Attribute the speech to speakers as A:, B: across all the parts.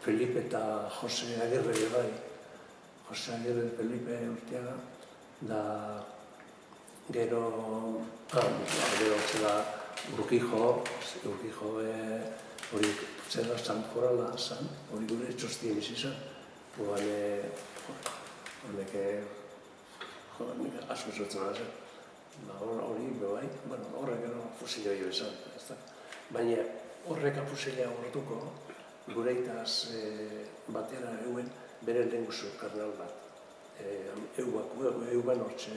A: Felipe eta Jose Agirre bai. Jose Agirre Felipe Urteaga, da gero zela Urkijo hori zela San Korala zan, hori gure txostien izizan, honek asko zutzen zen. Hori, bai, horrek fusila jo izan, baina horrek fusila hortuko, gure itaz batera euen bere lehenguzu karnal bat. Euban hortxe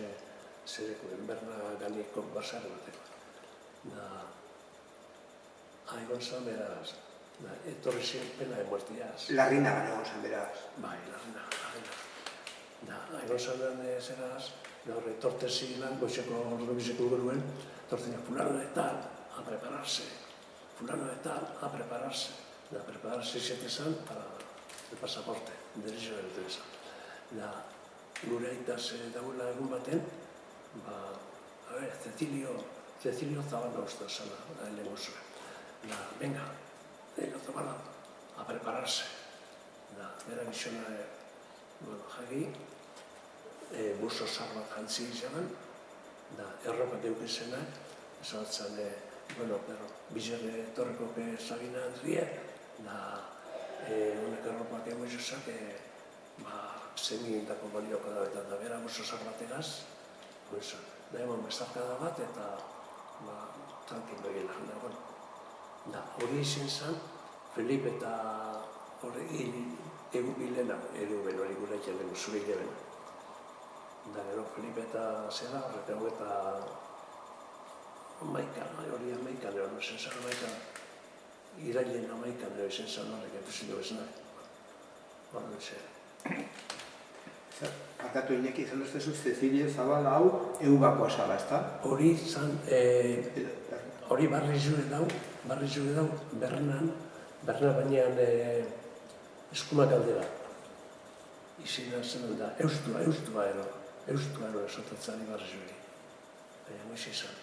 A: zerekoen, berna ganiko basar bateko. Egon zan beraz, etorri zen pena de muertiaz.
B: Larrina gana egon zan beraz.
A: Bai, larrina. Egon zan zeraz, gaur etortezi lan, goizeko ordu bizeko guruen, tortzinak fulano de tal, a prepararse. Fulano de tal, a prepararse. A prepararse izatezan para el pasaporte, derecho del turista. Gure aitaz dagoela egun baten, Cecilio Zabala usta zala, lehenko zuen. Venga, Zabala, a prepararse. Bera gizona, jagi, buzo zar bat jantzi izaban, erropak eukizenak, esatzen, bizarre etorreko Sabina Andrie, honek erropak egoizuzak, zemintako balioko da, eta bera buzo zar bategaz, da eman bestarkada bat, eta tranquilo egin lagun. Hori izin zen, Felipe eta egu bilena, eruben hori gure jalen zure hileben. Gero Felipe eta zera, horretego eta amaikan, hori amaikan, zen zen amaikan, irailen amaikan, zen zen horrek epuzio beznak. Horren zen.
B: Akatu Iñaki, izan duztezu Cecilio Zabala hau eugakoa zala, ezta?
A: Hori izan, hori barri zure dau, Bernan bainean eskumak aldera. Izina zen da, eustua ero esotatzen barri zure. Baina, noiz izan.